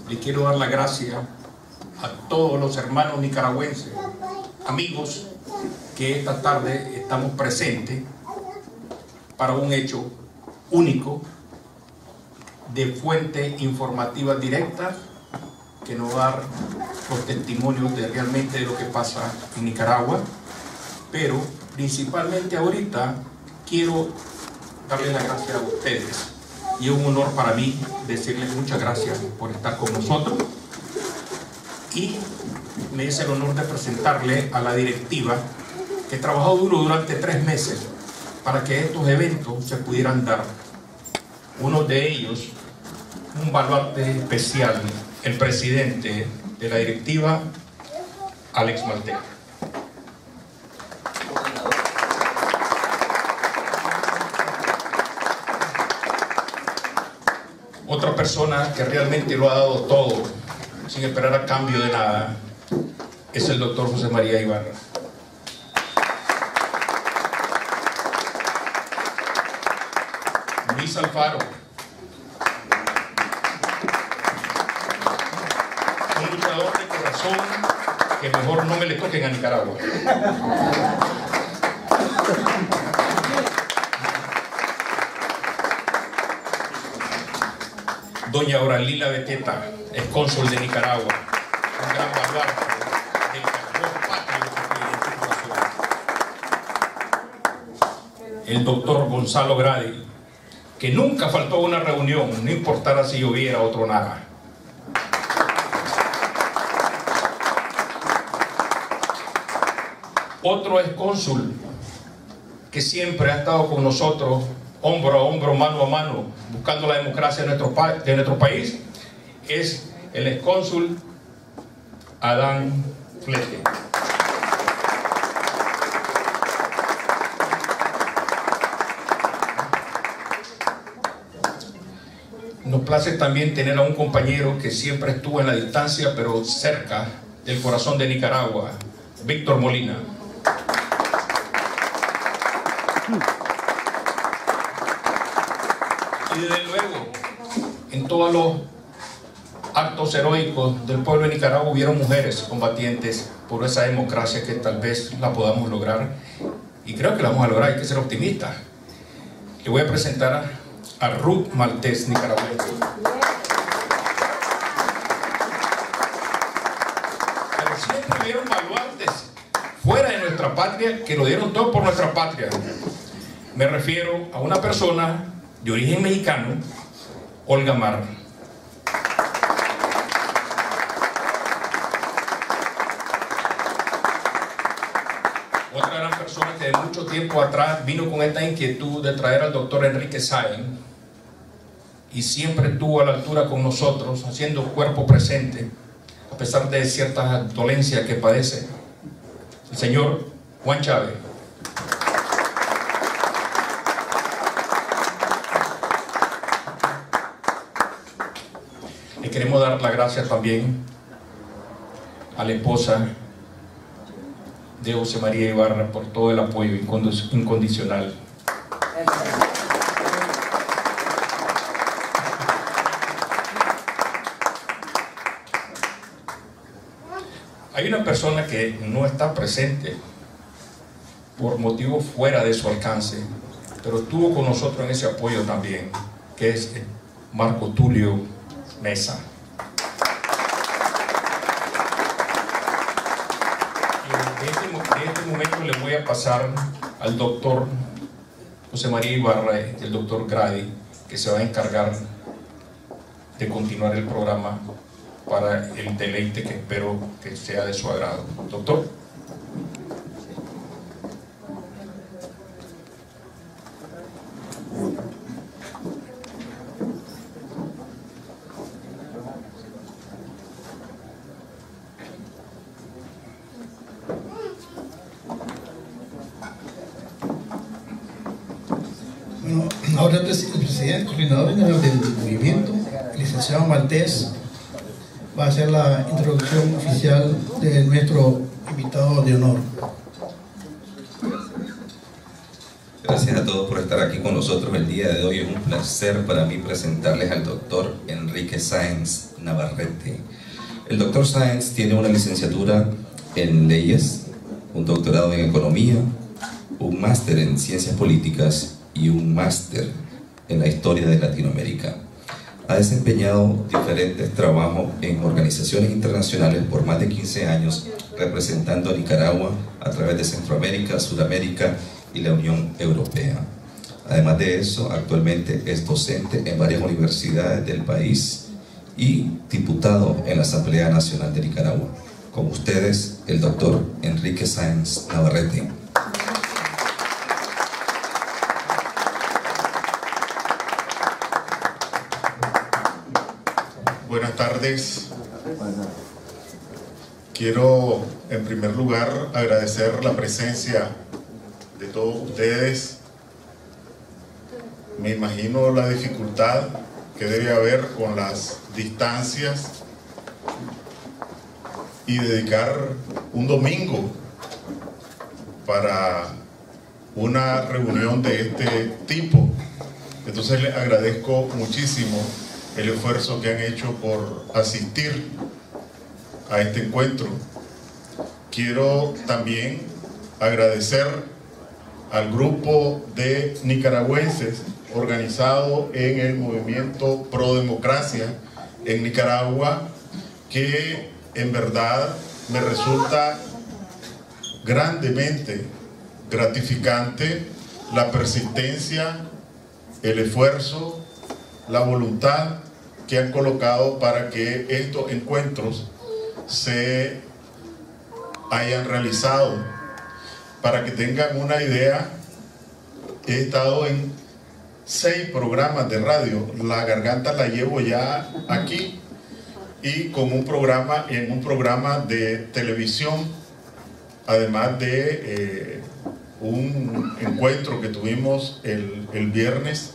le quiero dar las gracias a todos los hermanos nicaragüenses, amigos, que esta tarde estamos presentes para un hecho único de fuentes informativas directas que nos va a dar los testimonios de realmente de lo que pasa en Nicaragua. Pero principalmente ahorita quiero darles las gracias a ustedes y es un honor para mí decirles muchas gracias por estar con nosotros, y me es el honor de presentarle a la directiva que trabajó duro durante 3 meses para que estos eventos se pudieran dar. Uno de ellos, un baluarte especial, el presidente de la directiva, Alex Maltés. Otra persona que realmente lo ha dado todo, sin esperar a cambio de nada, es el doctor José María Ibarra. Luis Alfaro, un luchador de corazón que mejor no me le toquen a Nicaragua. Doña Auralila Beteta, es cónsul de Nicaragua, un gran baluarte del carbón patrio que tiene este corazón. El doctor Gonzalo Gradi, que nunca faltó a una reunión, no importara si lloviera o tronara. Otro es cónsul que siempre ha estado con nosotros, hombro a hombro, mano a mano, buscando la democracia de nuestro país, es el excónsul Adán Flete. Nos place también tener a un compañero que siempre estuvo en la distancia, pero cerca del corazón de Nicaragua, Víctor Molina. Y desde luego, en todos los actos heroicos del pueblo de Nicaragua hubieron mujeres combatientes por esa democracia que tal vez la podamos lograr. Y creo que la vamos a lograr, hay que ser optimistas. Le voy a presentar a Ruth Maltés, nicaragüense. Pero siempre hubieron baluartes fuera de nuestra patria que lo dieron todo por nuestra patria. Me refiero a una persona de origen mexicano, Olga Mar. Otra gran persona que de mucho tiempo atrás vino con esta inquietud de traer al doctor Enrique Sáenz y siempre estuvo a la altura con nosotros, haciendo cuerpo presente, a pesar de ciertas dolencias que padece, el señor Juan Chávez. Le queremos dar las gracias también a la esposa de José María Ibarra por todo el apoyo incondicional. Hay una persona que no está presente por motivos fuera de su alcance, pero estuvo con nosotros en ese apoyo también, que es Marco Tulio Mesa. En este momento le voy a pasar al doctor José María Ibarra y el doctor Gradi, que se va a encargar de continuar el programa para el deleite que espero que sea de su agrado. Doctor. Bueno, ahora el presidente coordinador general del movimiento, el licenciado Maltés, va a hacer la introducción oficial de nuestro invitado de honor. Gracias a todos por estar aquí con nosotros el día de hoy. Es un placer para mí presentarles al doctor Enrique Enrique Sáenz Navarrete. El doctor Sáenz tiene una licenciatura en leyes, un doctorado en economía, un máster en ciencias políticas y un máster en la historia de Latinoamérica. Ha desempeñado diferentes trabajos en organizaciones internacionales por más de 15 años, representando a Nicaragua a través de Centroamérica, Sudamérica y la Unión Europea. Además de eso, actualmente es docente en varias universidades del país y diputado en la Asamblea Nacional de Nicaragua. Con ustedes, el doctor Enrique Sáenz Navarrete. Buenas tardes. Quiero, en primer lugar, agradecer la presencia de todos ustedes. Me imagino la dificultad que debe haber con las distancias y dedicar un domingo para una reunión de este tipo. Entonces les agradezco muchísimo el esfuerzo que han hecho por asistir a este encuentro. Quiero también agradecer al grupo de nicaragüenses organizado en el movimiento Pro Democracia en Nicaragua, que en verdad me resulta grandemente gratificante la persistencia, el esfuerzo, la voluntad que han colocado para que estos encuentros se hayan realizado. Para que tengan una idea, he estado en 6 programas de radio. La garganta la llevo ya aquí, y con un programa, en un programa de televisión, además de un encuentro que tuvimos el viernes,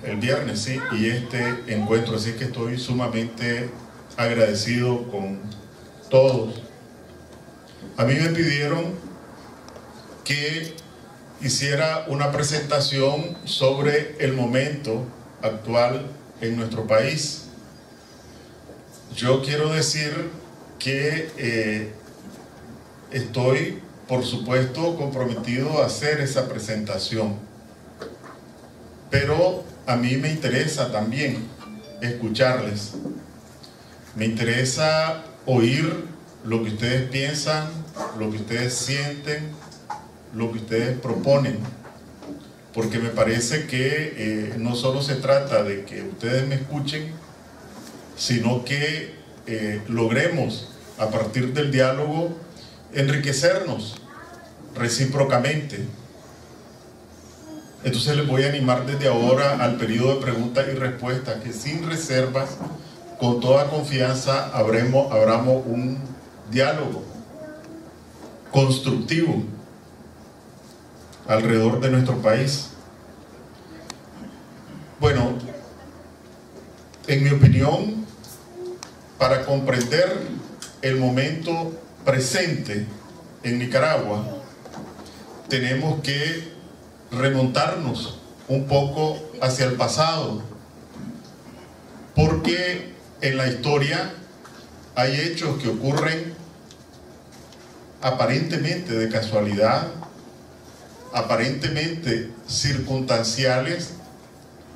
el viernes, sí, y este encuentro. Así que estoy sumamente agradecido con todos. A mí me pidieron que hiciera una presentación sobre el momento actual en nuestro país. Yo quiero decir que estoy, por supuesto, comprometido a hacer esa presentación, pero a mí me interesa también escucharles. Me interesa oír lo que ustedes piensan, lo que ustedes sienten, lo que ustedes proponen, porque me parece que no solo se trata de que ustedes me escuchen, sino que logremos, a partir del diálogo, enriquecernos recíprocamente. Entonces les voy a animar desde ahora al periodo de preguntas y respuestas, que sin reservas, con toda confianza, abramos un diálogo constructivo alrededor de nuestro país. Bueno, en mi opinión, para comprender el momento presente en Nicaragua, tenemos que remontarnos un poco hacia el pasado, porque en la historia hay hechos que ocurren aparentemente de casualidad, aparentemente circunstanciales,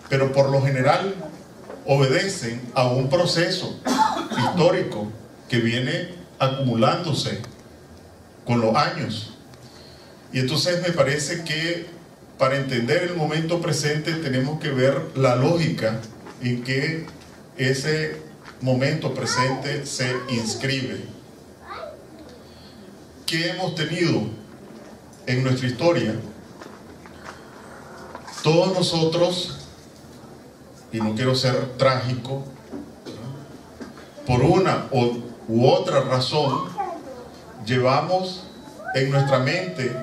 pero por lo general obedecen a un proceso histórico que viene acumulándose con los años. Y entonces me parece que para entender el momento presente tenemos que ver la lógica en que ese momento presente se inscribe. ¿Qué hemos tenido en nuestra historia? Todos nosotros, y no quiero ser trágico, por una u otra razón, llevamos en nuestra mente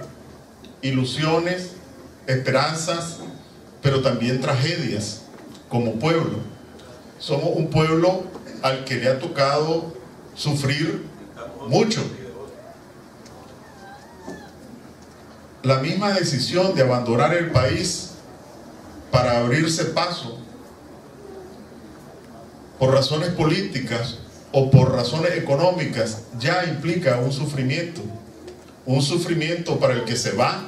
ilusiones, esperanzas, pero también tragedias como pueblo. Somos un pueblo al que le ha tocado sufrir mucho. La misma decisión de abandonar el país para abrirse paso por razones políticas o por razones económicas, ya implica un sufrimiento para el que se va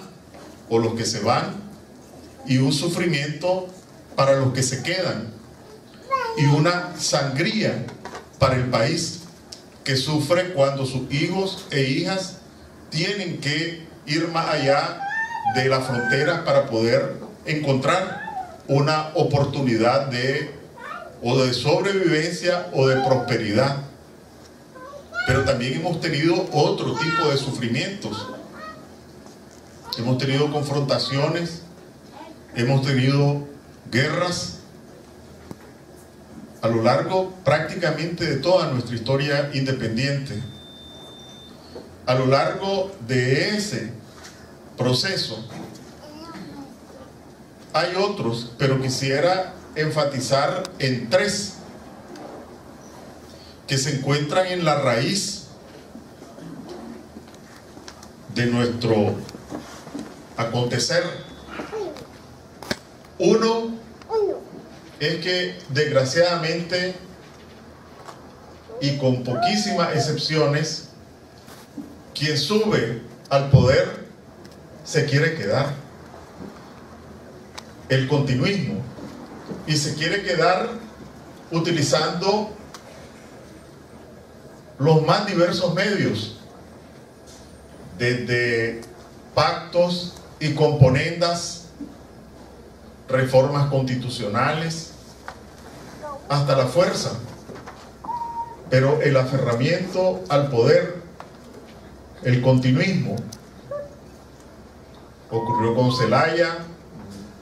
o los que se van, y un sufrimiento para los que se quedan, y una sangría para el país que sufre cuando sus hijos e hijas tienen que ir más allá de la frontera para poder encontrar una oportunidad de sobrevivencia o de prosperidad. Pero también hemos tenido otro tipo de sufrimientos. Hemos tenido confrontaciones, hemos tenido guerras a lo largo prácticamente de toda nuestra historia independiente. A lo largo de ese proceso hay otros, pero quisiera enfatizar en tres que se encuentran en la raíz de nuestro acontecer. Uno es que desgraciadamente y con poquísimas excepciones, quien sube al poder se quiere quedar. El continuismo. Y se quiere quedar utilizando los más diversos medios, desde pactos y componendas, reformas constitucionales, hasta la fuerza. Pero el aferramiento al poder, el continuismo, ocurrió con Zelaya,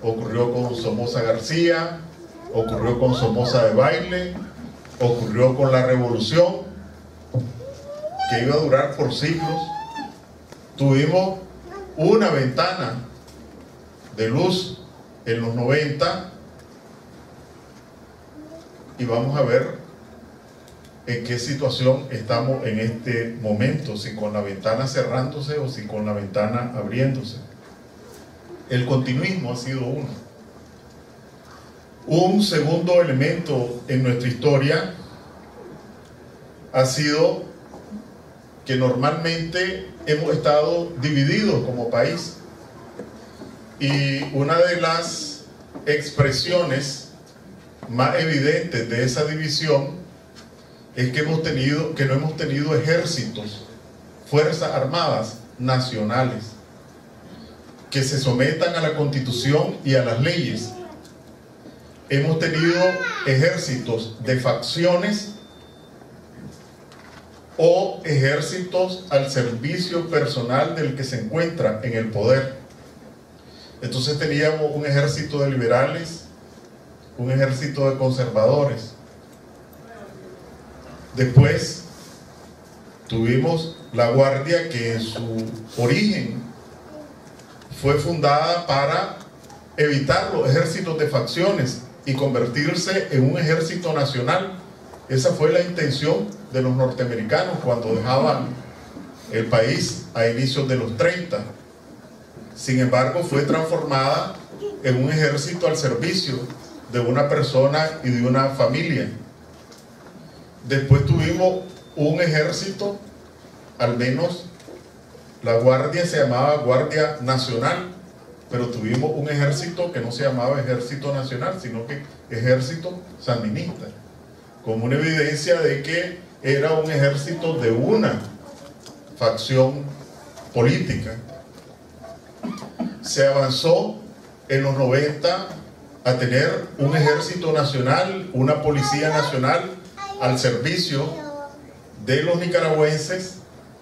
ocurrió con Somoza García, ocurrió con Somoza de Baile, ocurrió con la revolución, que iba a durar por siglos. Tuvimos una ventana de luz en los 90 y vamos a ver en qué situación estamos en este momento, si con la ventana cerrándose o si con la ventana abriéndose. El continuismo ha sido uno. Un segundo elemento en nuestra historia ha sido que normalmente hemos estado divididos como país, y una de las expresiones más evidentes de esa división es que no hemos tenido ejércitos, fuerzas armadas nacionales que se sometan a la Constitución y a las leyes. Hemos tenido ejércitos de facciones o ejércitos al servicio personal del que se encuentra en el poder. Entonces teníamos un ejército de liberales, un ejército de conservadores. Después tuvimos la Guardia, que en su origen fue fundada para evitar los ejércitos de facciones y convertirse en un ejército nacional. Esa fue la intención de los norteamericanos cuando dejaban el país a inicios de los 30. Sin embargo, fue transformada en un ejército al servicio de una persona y de una familia. Después tuvimos un ejército, al menos la Guardia se llamaba Guardia Nacional, pero tuvimos un ejército que no se llamaba Ejército Nacional, sino que Ejército Sandinista, como una evidencia de que era un ejército de una facción política. Se avanzó en los 90 a tener un ejército nacional, una policía nacional al servicio de los nicaragüenses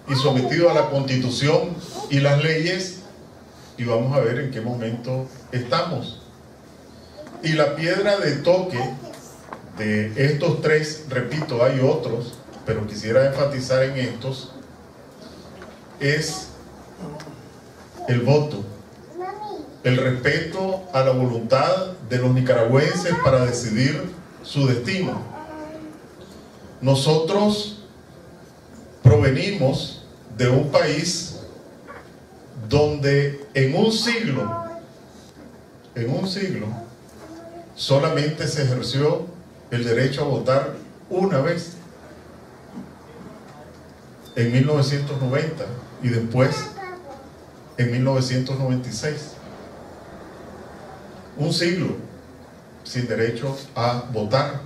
y sometido a la Constitución y las leyes, y vamos a ver en qué momento estamos. Y la piedra de toque de estos tres, repito, hay otros, pero quisiera enfatizar en estos, es el voto, el respeto a la voluntad de los nicaragüenses para decidir su destino. Nosotros provenimos de un país donde en un siglo solamente se ejerció el derecho a votar una vez, en 1990 y después en 1996. Un siglo sin derecho a votar.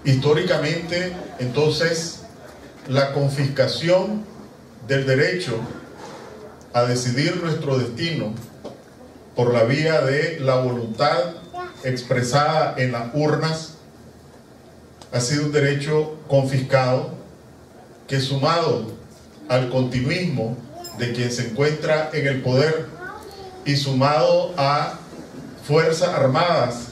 Históricamente, entonces, la confiscación del derecho a decidir nuestro destino por la vía de la voluntad expresada en las urnas ha sido un derecho confiscado que, sumado al continuismo de quien se encuentra en el poder y sumado a fuerzas armadas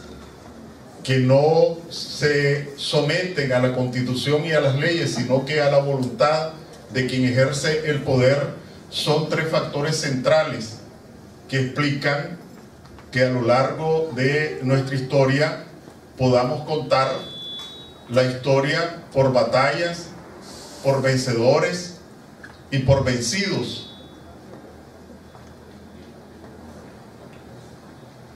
que no se someten a la Constitución y a las leyes, sino que a la voluntad de quien ejerce el poder, son tres factores centrales que explican que a lo largo de nuestra historia podamos contar la historia por batallas, por vencedores y por vencidos.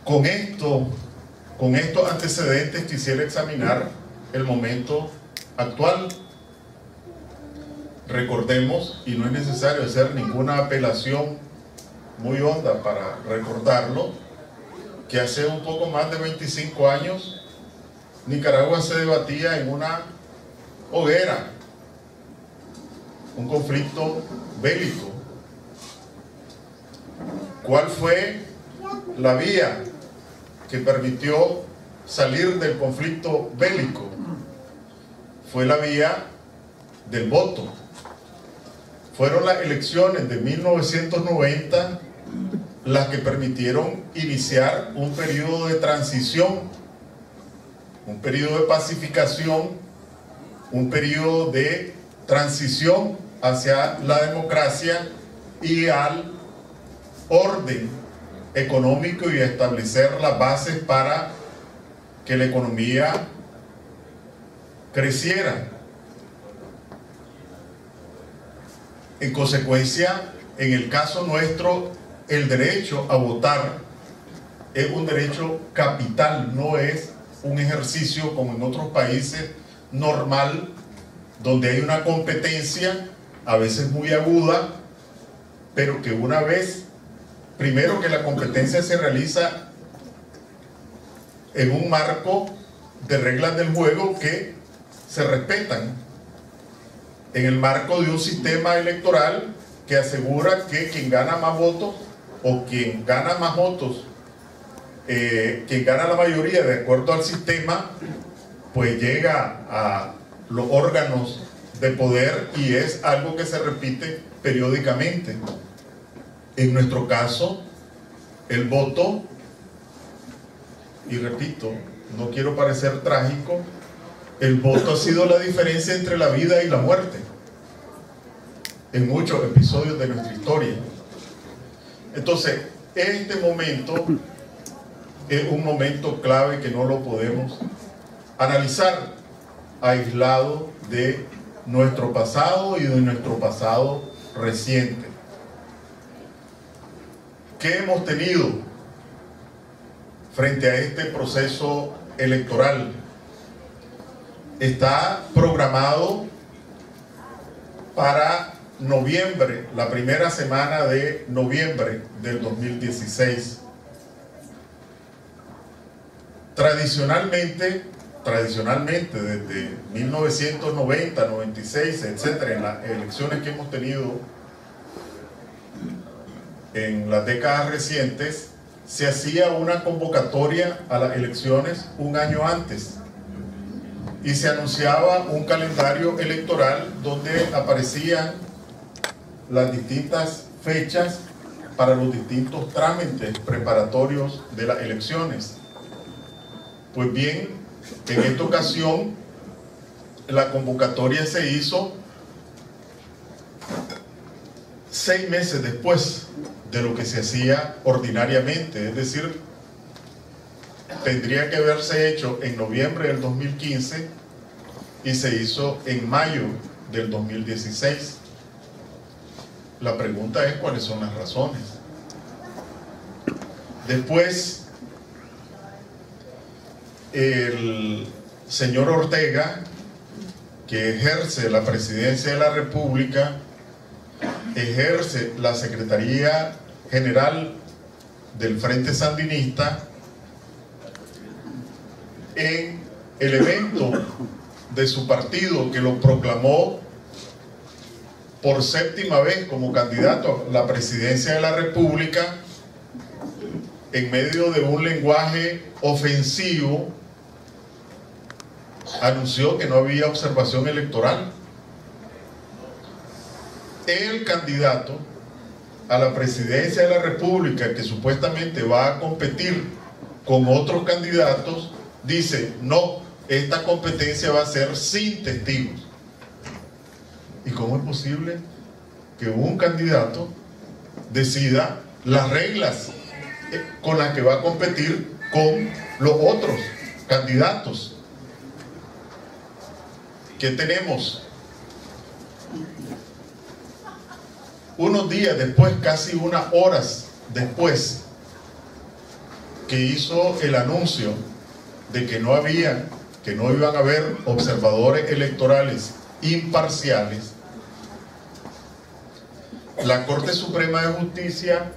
Con estos antecedentes quisiera examinar el momento actual. Recordemos, y no es necesario hacer ninguna apelación muy honda para recordarlo, que hace un poco más de 25 años Nicaragua se debatía en una hoguera, un conflicto bélico. ¿Cuál fue la vía que permitió salir del conflicto bélico? Fue la vía del voto. Fueron las elecciones de 1990 las que permitieron iniciar un periodo de transición, un periodo de pacificación, un periodo de transición hacia la democracia y al orden económico y a establecer las bases para que la economía creciera. En consecuencia, en el caso nuestro, el derecho a votar es un derecho capital, no es un ejercicio como en otros países normal, donde hay una competencia, a veces muy aguda, pero que una vez, primero que la competencia se realiza en un marco de reglas del juego que se respetan, en el marco de un sistema electoral que asegura que quien gana más votos o quien gana más votos, quien gana la mayoría de acuerdo al sistema, pues llega a los órganos de poder y es algo que se repite periódicamente. En nuestro caso, el voto, y repito, no quiero parecer trágico, el voto ha sido la diferencia entre la vida y la muerte en muchos episodios de nuestra historia. Entonces, este momento es un momento clave que no lo podemos analizar aislado de nuestro pasado y de nuestro pasado reciente. ¿Qué hemos tenido frente a este proceso electoral? Está programado para noviembre, la primera semana de noviembre del 2016. Tradicionalmente desde 1990, 96, etcétera, en las elecciones que hemos tenido en las décadas recientes, se hacía una convocatoria a las elecciones un año antes y se anunciaba un calendario electoral donde aparecían las distintas fechas para los distintos trámites preparatorios de las elecciones. Pues bien, en esta ocasión la convocatoria se hizo 6 meses después de lo que se hacía ordinariamente, es decir, tendría que haberse hecho en noviembre del 2015 y se hizo en mayo del 2016. La pregunta es cuáles son las razones. Después, señor Ortega, que ejerce la presidencia de la República, ejerce la Secretaría General del Frente Sandinista, en el evento de su partido que lo proclamó por séptima vez como candidato a la presidencia de la República, en medio de un lenguaje ofensivo, anunció que no había observación electoral. El candidato a la presidencia de la República, que supuestamente va a competir con otros candidatos, dice: no, esta competencia va a ser sin testigos. ¿Y cómo es posible que un candidato decida las reglas con las que va a competir con los otros candidatos? ¿Qué tenemos? Unos días después, casi unas horas después que hizo el anuncio de que no iban a haber observadores electorales imparciales, la Corte Suprema de Justicia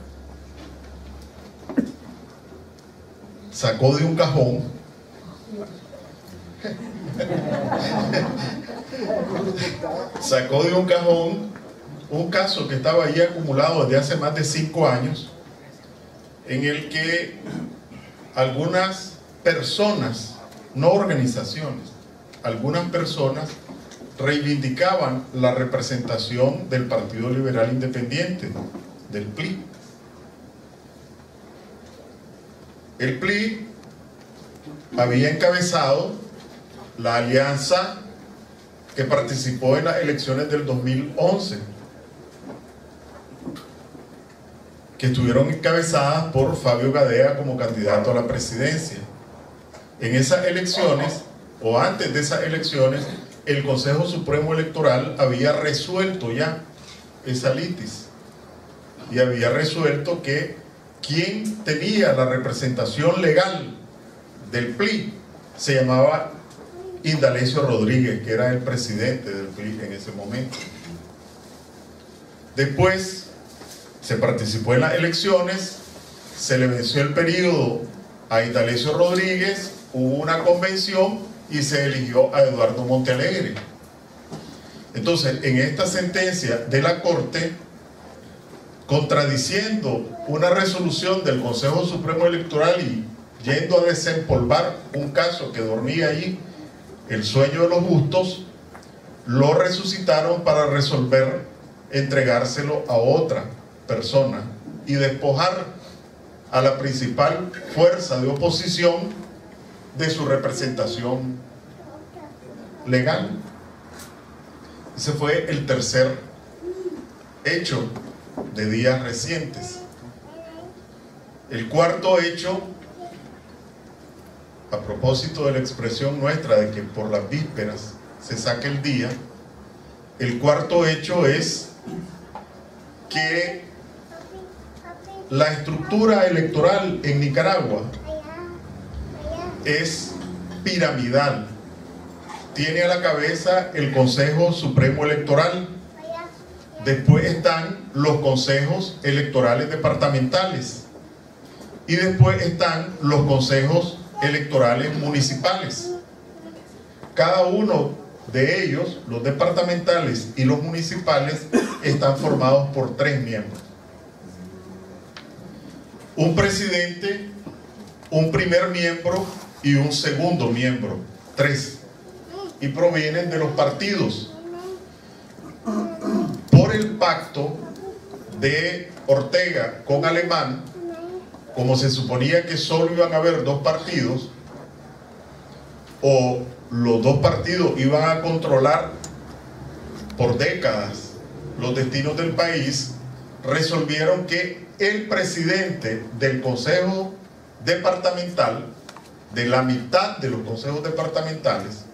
sacó de un cajón un caso que estaba ahí acumulado desde hace más de 5 años, en el que algunas personas, no organizaciones, algunas personas reivindicaban la representación del Partido Liberal Independiente, del PLI. El PLI había encabezado la alianza que participó en las elecciones del 2011, que estuvieron encabezadas por Fabio Gadea como candidato a la presidencia. En esas elecciones, o antes de esas elecciones, el Consejo Supremo Electoral había resuelto ya esa litis y había resuelto que quien tenía la representación legal del PLI se llamaba Indalecio Rodríguez, que era el presidente del PLI en ese momento. Después se participó en las elecciones, se le venció el periodo a Indalecio Rodríguez, hubo una convención y se eligió a Eduardo Montealegre. Entonces, en esta sentencia de la Corte, contradiciendo una resolución del Consejo Supremo Electoral y yendo a desempolvar un caso que dormía ahí, el sueño de los justos, lo resucitaron para resolver entregárselo a otra persona y despojar a la principal fuerza de oposición de su representación legal. Ese fue el tercer hecho de días recientes. El cuarto hecho, a propósito de la expresión nuestra de que por las vísperas se saque el día, el cuarto hecho es que la estructura electoral en Nicaragua es piramidal. Tiene a la cabeza el Consejo Supremo Electoral, después están los consejos electorales departamentales y después están los consejos electorales municipales. Cada uno de ellos, los departamentales y los municipales, están formados por 3 miembros: un presidente, un primer miembro y un segundo miembro, 3, y provienen de los partidos. Por el pacto de Ortega con Alemán, como se suponía que solo iban a haber 2 partidos, o los 2 partidos iban a controlar por décadas los destinos del país, resolvieron que el presidente del Consejo Departamental, de la mitad de los consejos departamentales,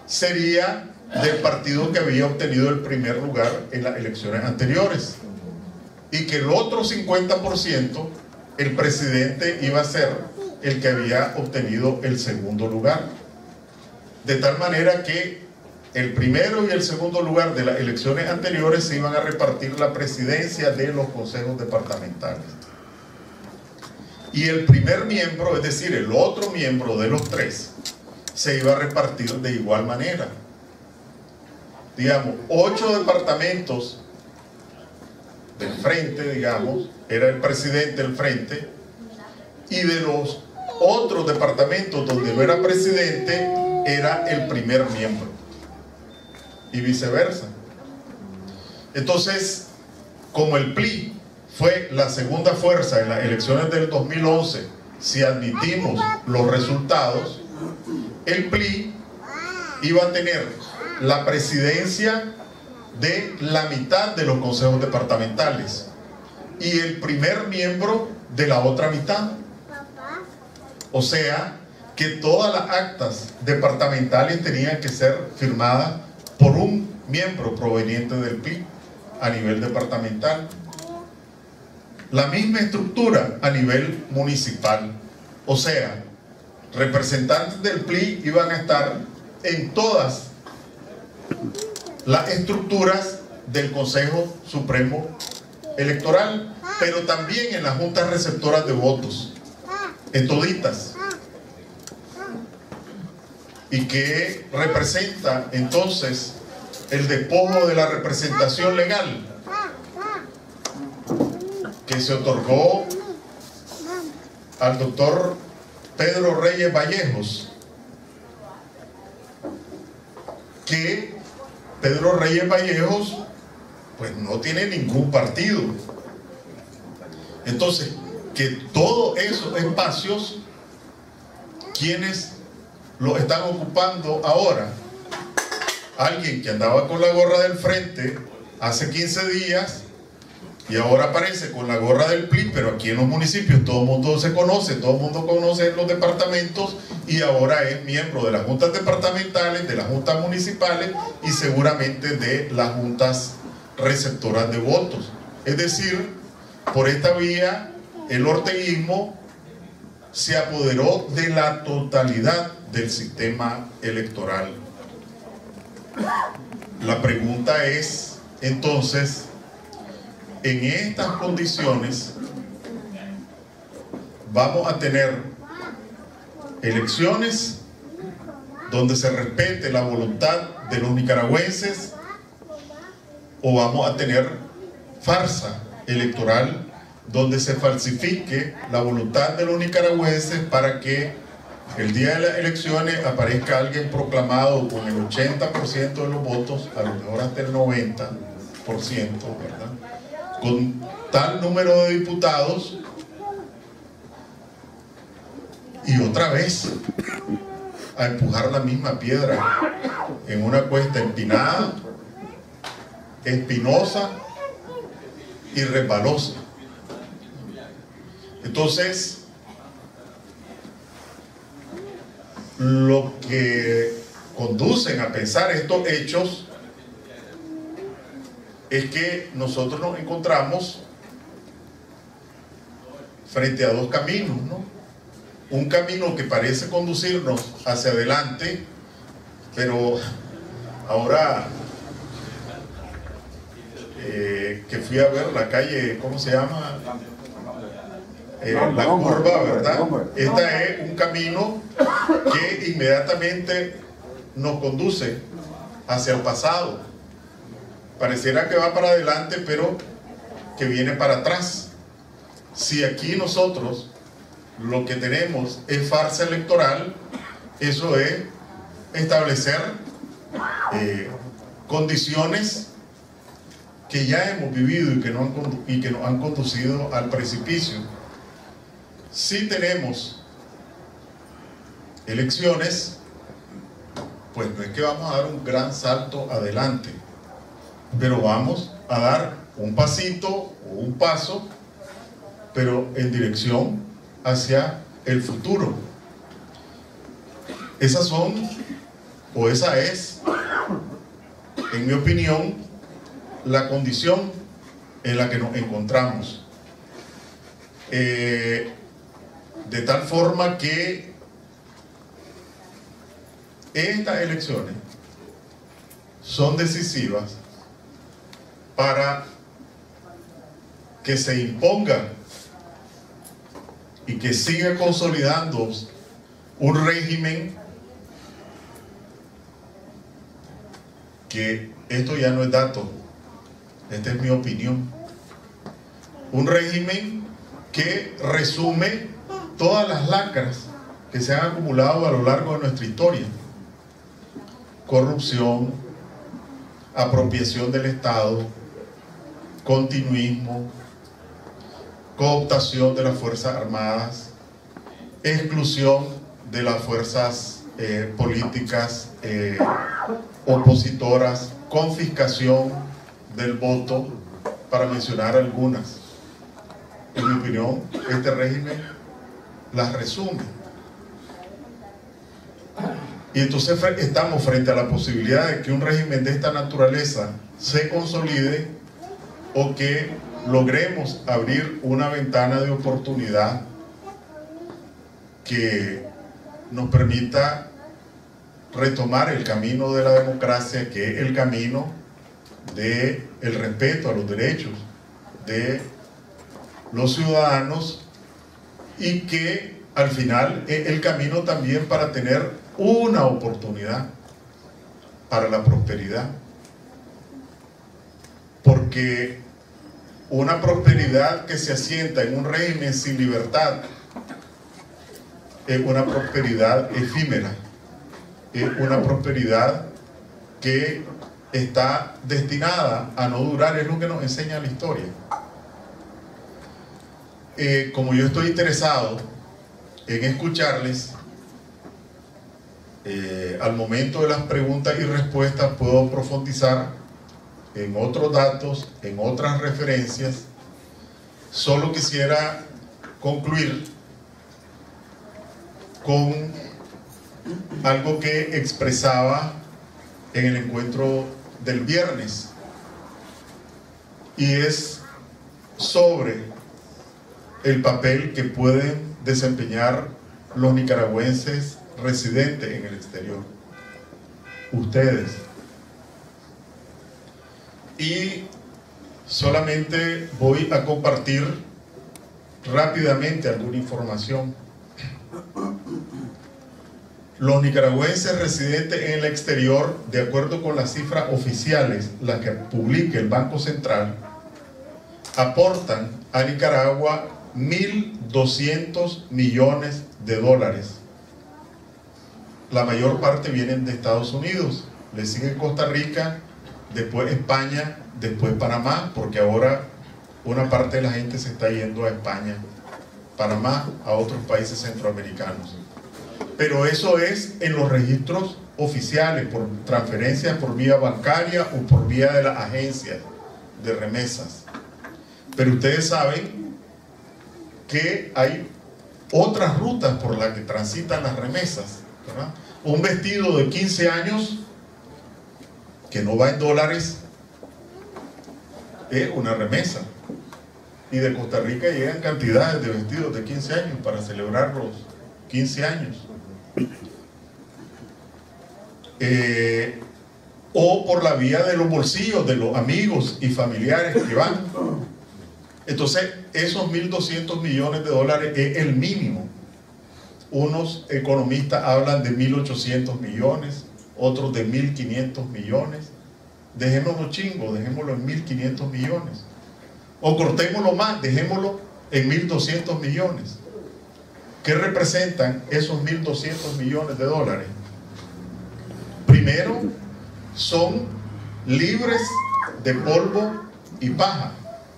sería del partido que había obtenido el primer lugar en las elecciones anteriores, y que el otro 50%, el presidente iba a ser el que había obtenido el segundo lugar. de tal manera que el primero y el segundo lugar de las elecciones anteriores se iban a repartir la presidencia de los consejos departamentales. Y el primer miembro, es decir, el otro miembro de los tres, se iba a repartir de igual manera. Digamos, 8 departamentos del frente, digamos, era el presidente del frente, y de los otros departamentos donde no era presidente, era el primer miembro, y viceversa. Entonces, como el PLI fue la segunda fuerza en las elecciones del 2011, si admitimos los resultados, el PLI iba a tener la presidencia de la mitad de los consejos departamentales y el primer miembro de la otra mitad. O sea, que todas las actas departamentales tenían que ser firmadas por un miembro proveniente del PLI a nivel departamental. La misma estructura a nivel municipal. O sea, representantes del PLI iban a estar en todas las estructuras del Consejo Supremo Electoral, pero también en las juntas receptoras de votos, en toditas. Y que representa entonces el despojo de la representación legal que se otorgó al doctor Pedro Reyes Vallejos, que Pedro Reyes Vallejos pues no tiene ningún partido. Entonces, que todos esos espacios, quienes los están ocupando ahora, alguien que andaba con la gorra del frente hace 15 días y ahora aparece con la gorra del PLI, pero aquí en los municipios todo el mundo se conoce, todo el mundo conoce los departamentos, y ahora es miembro de las juntas departamentales, de las juntas municipales y seguramente de las juntas receptoras de votos. Es decir, por esta vía el orteguismo se apoderó de la totalidad del sistema electoral. La pregunta es, entonces, en estas condiciones, ¿vamos a tener elecciones donde se respete la voluntad de los nicaragüenses, o vamos a tener farsa electoral donde se falsifique la voluntad de los nicaragüenses para que el día de las elecciones aparezca alguien proclamado con el 80% de los votos, a lo mejor hasta el 90%, ¿verdad?, con tal número de diputados, y otra vez a empujar la misma piedra en una cuesta empinada, espinosa y resbalosa. Entonces, lo que conducen a pensar estos hechos es que nosotros nos encontramos frente a dos caminos, ¿no? Un camino que parece conducirnos hacia adelante, pero ahora que fui a ver la calle, ¿cómo se llama? La curva, ¿verdad? Esta es un camino que inmediatamente nos conduce hacia el pasado. Pareciera que va para adelante, pero que viene para atrás. Si aquí nosotros lo que tenemos es farsa electoral, eso es establecer condiciones que ya hemos vivido y que nos han conducido al precipicio. Si tenemos elecciones, pues no es que vamos a dar un gran salto adelante, pero vamos a dar un pasito o un paso, pero en dirección hacia el futuro. Esas son, o esa es, en mi opinión, la condición en la que nos encontramos. De tal forma que estas elecciones son decisivas para que se imponga y que siga consolidando un régimen que, esto ya no es dato, esta es mi opinión, un régimen que resume todas las lacras que se han acumulado a lo largo de nuestra historia: corrupción, apropiación del Estado, continuismo, cooptación de las Fuerzas Armadas, exclusión de las fuerzas políticas opositoras, confiscación del voto, para mencionar algunas. En mi opinión, este régimen las resume. Y entonces estamos frente a la posibilidad de que un régimen de esta naturaleza se consolide, o que logremos abrir una ventana de oportunidad que nos permita retomar el camino de la democracia, que es el camino del respeto a los derechos de los ciudadanos, y que al final es el camino también para tener una oportunidad para la prosperidad, porque una prosperidad que se asienta en un régimen sin libertad es una prosperidad efímera, es una prosperidad que está destinada a no durar, es lo que nos enseña la historia. Como yo estoy interesado en escucharles, al momento de las preguntas y respuestas puedo profundizar en otros datos, en otras referencias. Solo quisiera concluir con algo que expresaba en el encuentro del viernes, y es sobre el papel que pueden desempeñar los nicaragüenses residentes en el exterior, ustedes. Y solamente voy a compartir rápidamente alguna información. Los nicaragüenses residentes en el exterior, de acuerdo con las cifras oficiales, las que publica el Banco Central, aportan a Nicaragua 1.200 millones de dólares. La mayor parte vienen de Estados Unidos, le sigue Costa Rica, después España, después Panamá, porque ahora una parte de la gente se está yendo a España, Panamá, a otros países centroamericanos. Pero eso es en los registros oficiales, por transferencias por vía bancaria o por vía de las agencias de remesas. Pero ustedes saben que hay otras rutas por las que transitan las remesas, ¿verdad? Un vestido de 15 años que no va en dólares es una remesa, y de Costa Rica llegan cantidades de vestidos de 15 años para celebrar los 15 años, o por la vía de los bolsillos de los amigos y familiares que van. Entonces esos 1.200 millones de dólares es el mínimo. Unos economistas hablan de 1.800 millones, otros de 1.500 millones. Dejémoslo chingo, dejémoslo en 1.500 millones. O cortémoslo más, dejémoslo en 1.200 millones. ¿Qué representan esos 1.200 millones de dólares? Primero, son libres de polvo y paja,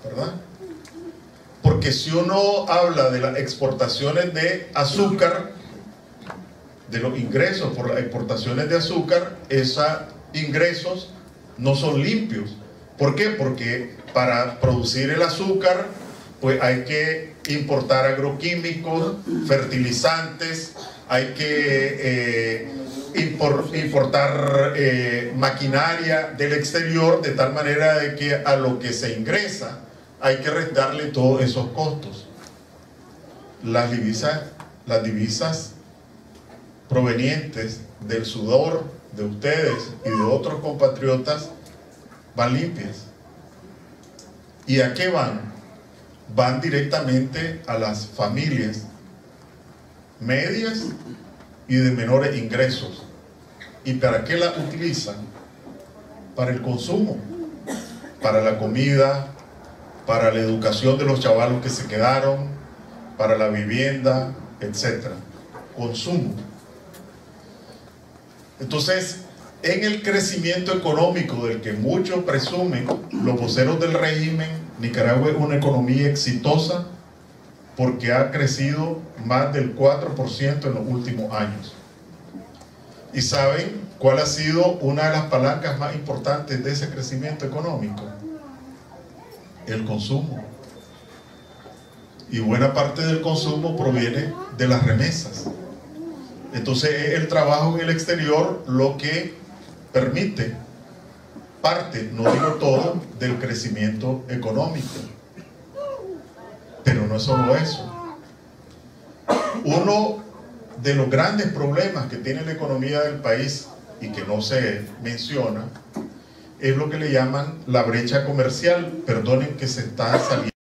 ¿verdad? Porque si uno habla de las exportaciones de azúcar, de los ingresos por las exportaciones de azúcar, esos ingresos no son limpios. ¿Por qué? Porque para producir el azúcar, pues hay que importar agroquímicos, fertilizantes, hay que importar maquinaria del exterior, de tal manera de que a lo que se ingresa hay que restarle todos esos costos. Las divisas provenientes del sudor de ustedes y de otros compatriotas van limpias. ¿Y a qué van? Van directamente a las familias medias y de menores ingresos. ¿Y para qué la utilizan? Para el consumo, para la comida, para la educación de los chavalos que se quedaron, para la vivienda, etc. Consumo. Entonces, en el crecimiento económico del que muchos presumen los voceros del régimen, Nicaragua es una economía exitosa porque ha crecido más del 4% en los últimos años. ¿Y saben cuál ha sido una de las palancas más importantes de ese crecimiento económico? El consumo. Y buena parte del consumo proviene de las remesas. Entonces es el trabajo en el exterior lo que permite parte, no digo todo, del crecimiento económico. Pero no es solo eso. Uno de los grandes problemas que tiene la economía del país y que no se menciona es lo que le llaman la brecha comercial. Perdonen que se está saliendo